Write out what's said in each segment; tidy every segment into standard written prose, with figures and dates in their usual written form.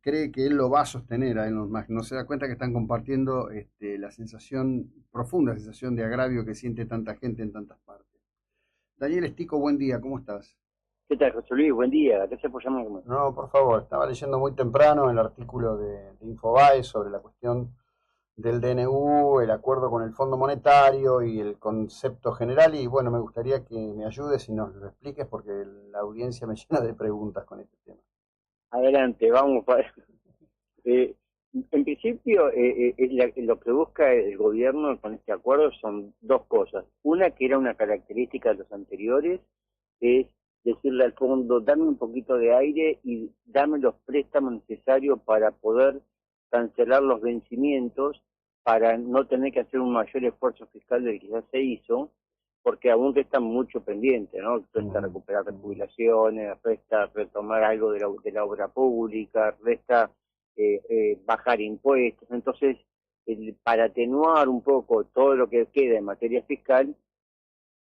cree que él lo va a sostener a Elon Musk. No se da cuenta que están compartiendo la profunda sensación de agravio que siente tanta gente en tantas partes. Daniel Estico, buen día, ¿cómo estás? ¿Qué tal, José Luis? Buen día, gracias por llamarme. No, por favor, estaba leyendo muy temprano el artículo de Infobae sobre la cuestión del DNU, el acuerdo con el Fondo Monetario y el concepto general, y bueno, me gustaría que me ayudes y nos lo expliques porque la audiencia me llena de preguntas con este tema. Adelante, vamos. Eh, en principio, lo que busca el gobierno con este acuerdo son dos cosas. Una, que era una característica de los anteriores, es decirle al fondo, dame un poquito de aire y dame los préstamos necesarios para poder cancelar los vencimientos, para no tener que hacer un mayor esfuerzo fiscal del que ya se hizo, porque aún resta mucho pendiente, ¿no? Resta recuperar jubilaciones, resta retomar algo de la obra pública, resta bajar impuestos. Entonces, para atenuar un poco todo lo que queda en materia fiscal,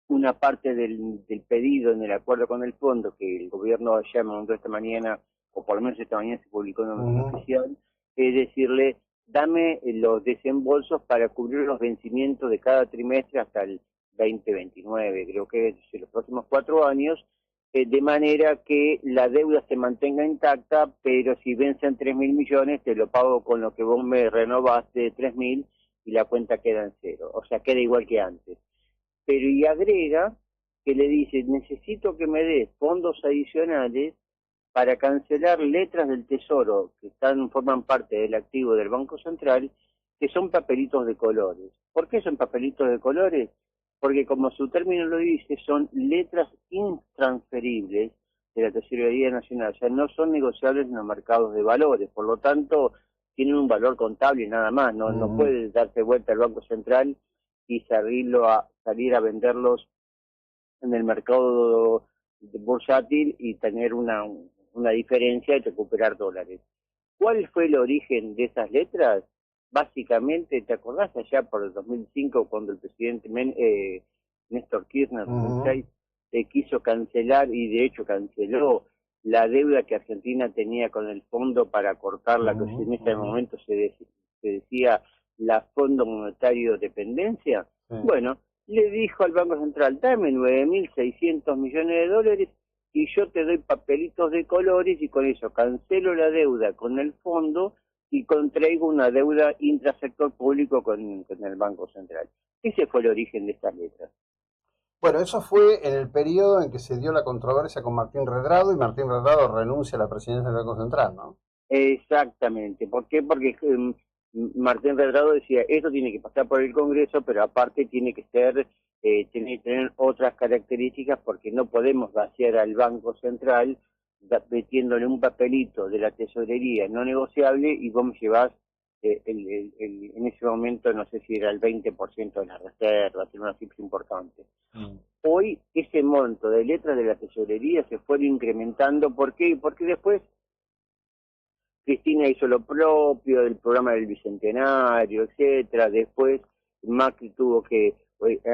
una parte del pedido en el acuerdo con el fondo, que el gobierno ya me mandó esta mañana, o por lo menos esta mañana se publicó en la noticia oficial, es decirle, dame los desembolsos para cubrir los vencimientos de cada trimestre hasta el 2029, creo que es los próximos 4 años, de manera que la deuda se mantenga intacta, pero si vencen 3.000 millones, te lo pago con lo que vos me renovaste de 3.000 y la cuenta queda en cero, o sea, queda igual que antes. Pero y agrega que le dice, necesito que me des fondos adicionales para cancelar letras del Tesoro que forman parte del activo del Banco Central, que son papelitos de colores. ¿Por qué son papelitos de colores? Porque como su término lo dice, son letras intransferibles de la Tesorería Nacional, o sea, no son negociables en los mercados de valores, por lo tanto, tienen un valor contable y nada más, no puede darse vuelta el Banco Central y salir a venderlos en el mercado bursátil y tener una diferencia y recuperar dólares. ¿Cuál fue el origen de esas letras? Básicamente, ¿te acordás allá por el 2005 cuando el presidente Néstor Kirchner, 2006, quiso cancelar, y de hecho canceló, la deuda que Argentina tenía con el fondo para cortarla, que en ese momento se decía la Fondo Monetario Dependencia? Bueno, le dijo al Banco Central, dame 9.600 millones de dólares y yo te doy papelitos de colores y con eso cancelo la deuda con el fondo y contraigo una deuda intrasector público con el Banco Central. Ese fue el origen de estas letras. Bueno, eso fue en el periodo en que se dio la controversia con Martín Redrado y Martín Redrado renuncia a la presidencia del Banco Central, ¿no? Exactamente. ¿Por qué? Porque Martín Redrado decía, esto tiene que pasar por el Congreso, pero aparte tiene que tener otras características porque no podemos vaciar al Banco Central metiéndole un papelito de la tesorería no negociable y vos me llevás en ese momento, no sé si era el 20% de la reserva, era una cifra importante. Hoy ese monto de letras de la tesorería se fue incrementando. ¿Por qué? Porque después Cristina hizo lo propio del programa del Bicentenario, etcétera. Después Macri tuvo que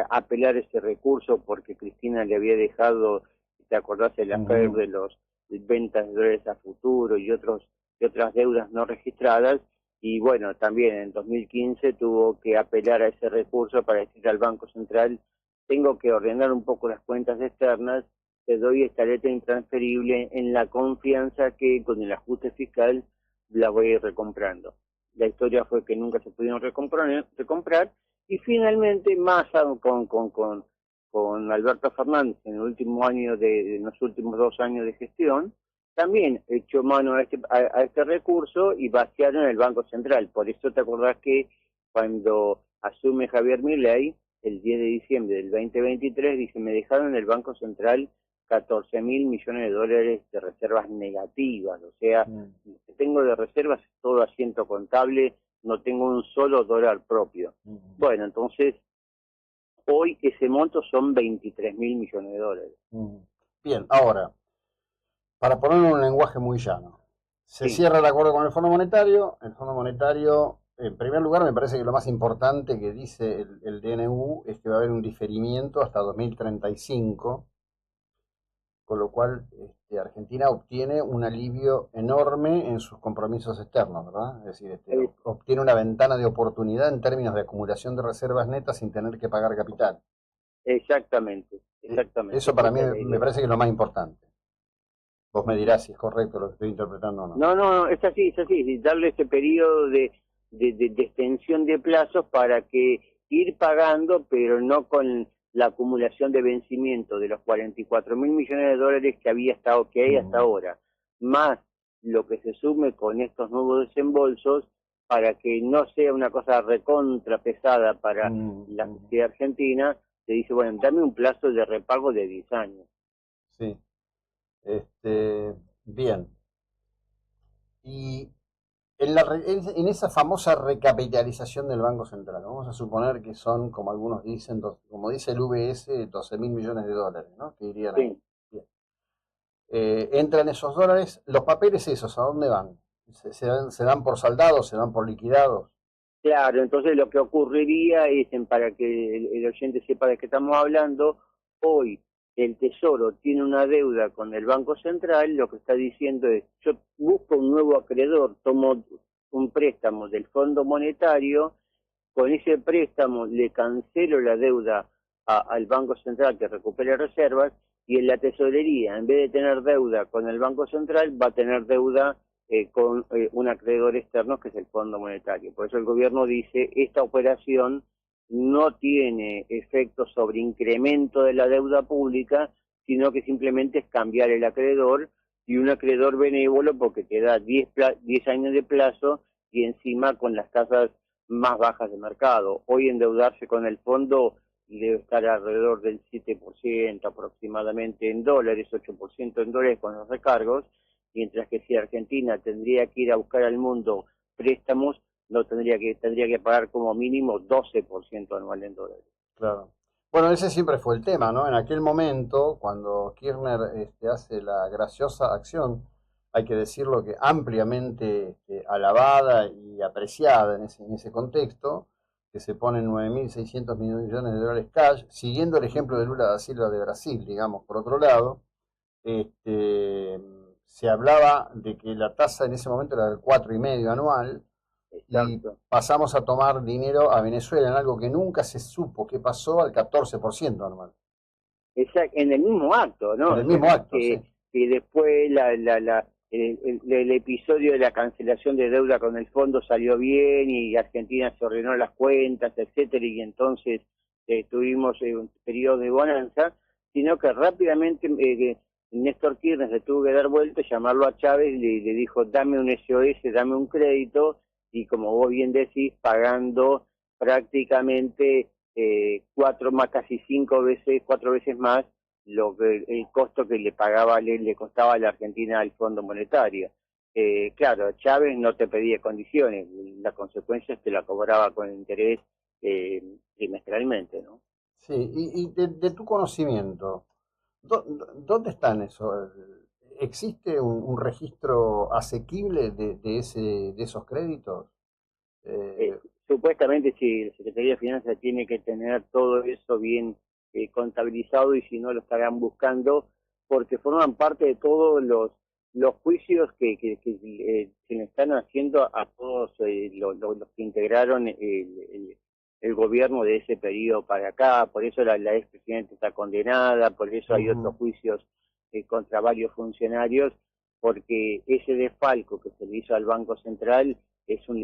apelar ese recurso porque Cristina le había dejado, ¿te acordás de la FED de los ventas de dólares a futuro y otras deudas no registradas? Y bueno, también en 2015 tuvo que apelar a ese recurso para decir al Banco Central, tengo que ordenar un poco las cuentas externas, te doy esta letra intransferible en la confianza que con el ajuste fiscal la voy a ir recomprando. La historia fue que nunca se pudieron recomprar y finalmente Massa con Alberto Fernández en el último año en los últimos 2 años de gestión, también echó mano a este recurso y vaciaron el Banco Central. Por eso te acordás que cuando asume Javier Milei, el 10 de diciembre del 2023, dice, me dejaron en el Banco Central 14.000 millones de dólares de reservas negativas, o sea, lo que tengo de reservas es todo asiento contable, no tengo un solo dólar propio. Bueno, entonces, hoy ese monto son 23.000 millones de dólares. Bien, ahora, para ponerlo en un lenguaje muy llano, se Sí. cierra el acuerdo con el Fondo Monetario, en primer lugar me parece que lo más importante que dice el DNU es que va a haber un diferimiento hasta 2035, con lo cual Argentina obtiene un alivio enorme en sus compromisos externos, ¿verdad? Es decir, Eh, obtiene una ventana de oportunidad en términos de acumulación de reservas netas sin tener que pagar capital. Exactamente, exactamente. Eso para mí Esa es la me idea. parece que es lo más importante. Vos me Ujú. dirás si es correcto lo que estoy interpretando o no. No, no, no, es así, y darle ese periodo de extensión de plazos para que ir pagando, pero no con la acumulación de vencimiento de los 44.000 millones de dólares que hay hasta Mm, ahora, más lo que se sume con estos nuevos desembolsos, para que no sea una cosa recontra pesada para la mm. sociedad argentina. Se dice, bueno, dame un plazo de repago de 10 años. Sí, bien. Y en esa famosa recapitalización del Banco Central, vamos a suponer que son, como algunos dicen, como dice el VS, 12.000 millones de dólares, ¿no? Que irían ahí. Sí. Bien. Entran esos dólares, los papeles esos, ¿a dónde van? Se dan por saldados, se dan por liquidados? Claro, entonces lo que ocurriría es, para que el oyente sepa de qué estamos hablando, hoy el Tesoro tiene una deuda con el Banco Central. Lo que está diciendo es, yo busco un nuevo acreedor, tomo un préstamo del Fondo Monetario, con ese préstamo le cancelo la deuda al Banco Central que recupere reservas, y en la tesorería, en vez de tener deuda con el Banco Central, va a tener deuda con un acreedor externo que es el Fondo Monetario. Por eso el gobierno dice, esta operación no tiene efecto sobre incremento de la deuda pública, sino que simplemente es cambiar el acreedor, y un acreedor benévolo porque te da 10 años de plazo, y encima con las tasas más bajas de mercado. Hoy endeudarse con el fondo debe estar alrededor del 7% aproximadamente en dólares, 8% en dólares con los recargos, mientras que si Argentina tendría que ir a buscar al mundo préstamos, no tendría que pagar como mínimo 12% anual en dólares. Claro. Bueno, ese siempre fue el tema, ¿no? En aquel momento, cuando Kirchner hace la graciosa acción, hay que decirlo que ampliamente alabada y apreciada en ese contexto, que se ponen 9.600 millones de dólares cash, siguiendo el ejemplo de Lula da Silva de Brasil, digamos, por otro lado, este, se hablaba de que la tasa en ese momento era del 4,5 anual, y Exacto. pasamos a tomar dinero a Venezuela en algo que nunca se supo qué pasó al 14% anual. En el mismo acto, En ¿no? el mismo acto, sí. Que después el episodio de la cancelación de deuda con el fondo salió bien, y Argentina se ordenó las cuentas, etcétera, y entonces tuvimos un periodo de bonanza, sino que rápidamente Néstor Kirchner se tuvo que dar vuelta, llamarlo a Chávez, y le dijo, dame un SOS, dame un crédito, y como vos bien decís, pagando prácticamente cuatro más, casi 5 veces, 4 veces más el costo que le costaba a la Argentina al Fondo Monetario. Claro, Chávez no te pedía condiciones, las consecuencias te la cobraba con interés trimestralmente, ¿no? Sí, y de tu conocimiento, ¿dónde están eso? ¿Existe un registro asequible de esos créditos? Eh, Eh, Supuestamente si la Secretaría de Finanzas tiene que tener todo eso bien contabilizado, y si no lo estarán buscando, porque forman parte de todos los juicios que se le están haciendo a todos los que integraron el gobierno de ese periodo para acá. Por eso la expresidenta está condenada, por eso hay otros ujú, juicios contra varios funcionarios, porque ese desfalco que se le hizo al Banco Central es un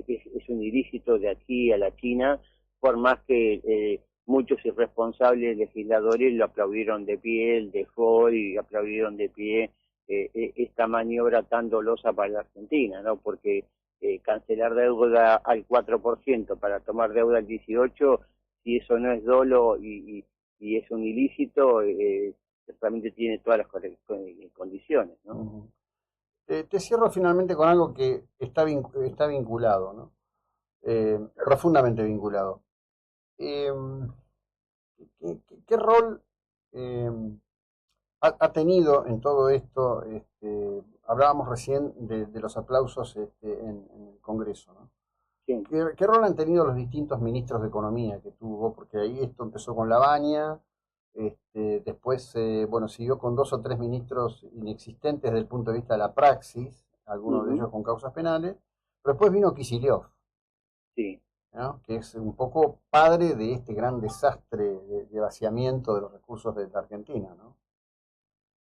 ilícito de aquí a la China, por más que muchos irresponsables legisladores lo aplaudieron de pie, el default, y aplaudieron de pie esta maniobra tan dolosa para la Argentina, ¿no? Porque cancelar deuda al 4% para tomar deuda al 18%, si eso no es dolo y es un ilícito, realmente tiene todas las condiciones, ¿no? ujú. Te cierro finalmente con algo que está vinculado, ¿no? Profundamente vinculado. Eh, ¿Qué rol eh, ha tenido en todo esto? Hablábamos recién de los aplausos en el Congreso, ¿no? Sí. ¿Qué rol han tenido los distintos ministros de Economía que tuvo? Porque ahí esto empezó con Lavagna, Después, bueno, siguió con 2 o 3 ministros inexistentes desde el punto de vista de la praxis, algunos de ellos con causas penales, pero después vino Kicillof, Sí. ¿no? Que es un poco padre de este gran desastre de vaciamiento de los recursos de la Argentina, ¿no?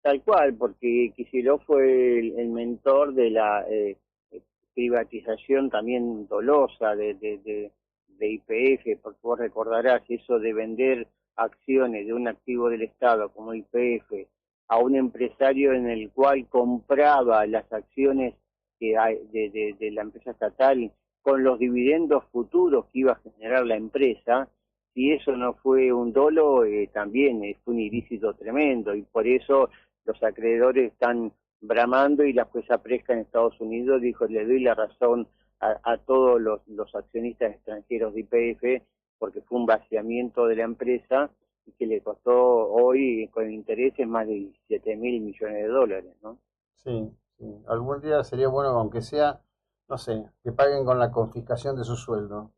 Tal cual, porque Kicillof fue el mentor de la privatización también dolosa de YPF, porque vos recordarás eso de vender acciones de un activo del Estado como YPF a un empresario en el cual compraba las acciones de la empresa estatal con los dividendos futuros que iba a generar la empresa. Si eso no fue un dolo, también fue un ilícito tremendo, y por eso los acreedores están bramando, y la jueza Presca en Estados Unidos dijo: le doy la razón a todos los accionistas extranjeros de YPF, porque fue un vaciamiento de la empresa y que le costó hoy con intereses más de 17.000 millones de dólares, ¿no? Sí, sí. Algún día sería bueno, aunque sea, no sé, que paguen con la confiscación de su sueldo,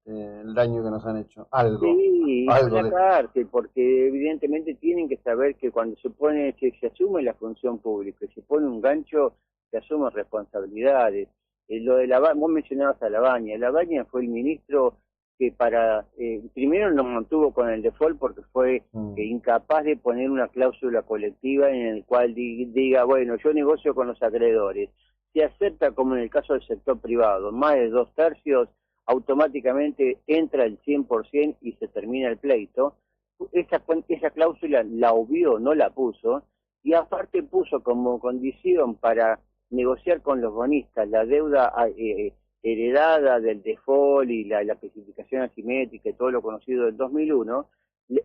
el daño que nos han hecho. Algo, Sí, y con algo la de... cárcel, porque evidentemente tienen que saber que cuando se asume la función pública, se pone un gancho, se asumen responsabilidades. Lo de vos mencionabas a Labaña fue el ministro que primero nos mantuvo con el default porque fue incapaz de poner una cláusula colectiva en el cual diga, bueno, yo negocio con los acreedores. Se acepta, como en el caso del sector privado, más de 2/3, automáticamente entra el 100% y se termina el pleito. Esa cláusula la obvió, no la puso, y aparte puso como condición para negociar con los bonistas la deuda heredada del default y la especificación asimétrica y todo lo conocido del 2001,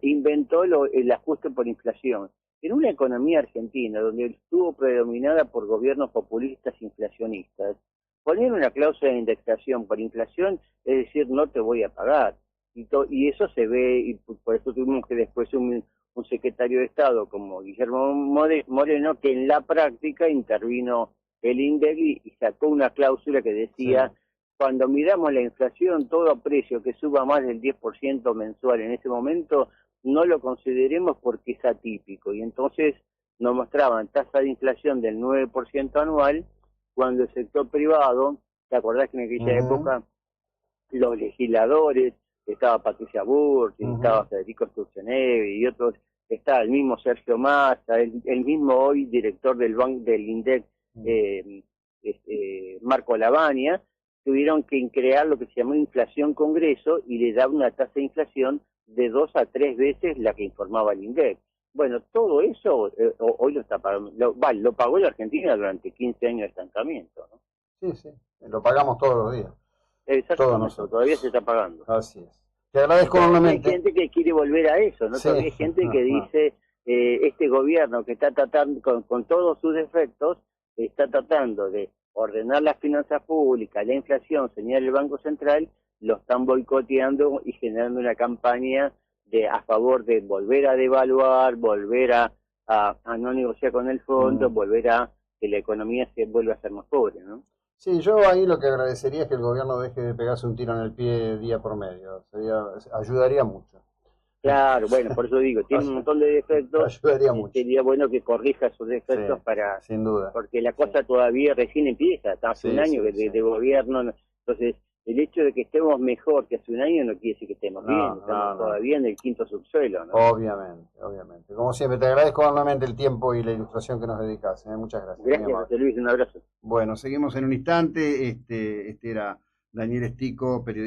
inventó el ajuste por inflación. En una economía argentina donde estuvo predominada por gobiernos populistas inflacionistas, poner una cláusula de indexación por inflación es decir, no te voy a pagar. Y eso se ve, y por eso tuvimos que después un secretario de Estado como Guillermo Moreno, que en la práctica intervino el INDEC y sacó una cláusula que decía, sí, cuando miramos la inflación, todo precio que suba más del 10% mensual en ese momento, no lo consideremos porque es atípico. Y entonces nos mostraban tasa de inflación del 9% anual, cuando el sector privado, ¿te acordás que en aquella época los legisladores, estaba Patricia Burch, estaba Federico Sturzenegger y otros, estaba el mismo Sergio Massa, el mismo hoy director del INDEC, Marco Labaña, tuvieron que crear lo que se llamó inflación congreso y le daba una tasa de inflación de 2 a 3 veces la que informaba el INDEC. Bueno, todo eso hoy lo está pagando, lo pagó la Argentina durante 15 años de estancamiento, ¿no? Sí, sí, lo pagamos todos los días. Exactamente, todavía se está pagando. Así es. Te agradezco enormemente. Hay gente que quiere volver a eso, ¿no? Sí. Todavía hay gente que dice, este gobierno que está tratando, con todos sus defectos, está tratando de ordenar las finanzas públicas, la inflación, señala el Banco Central, lo están boicoteando y generando una campaña a favor de volver a devaluar, volver a no negociar con el fondo, volver a que la economía se vuelva a ser más pobre, ¿no? Sí, yo ahí lo que agradecería es que el gobierno deje de pegarse un tiro en el pie día por medio. Ayudaría mucho. Claro, bueno, por eso digo, tiene un montón de defectos. Ayudaría mucho. Sería bueno que corrija sus defectos, sí, sin duda. Porque la cosa todavía recién empieza, está hace un año de gobierno. Entonces, el hecho de que estemos mejor que hace un año no quiere decir que estemos bien, estamos todavía en el quinto subsuelo, ¿no? Obviamente, obviamente. Como siempre, te agradezco enormemente el tiempo y la ilustración que nos dedicas. Muchas gracias. Gracias, José Luis, un abrazo. Bueno, seguimos en un instante. Este era Daniel Estico, periodista.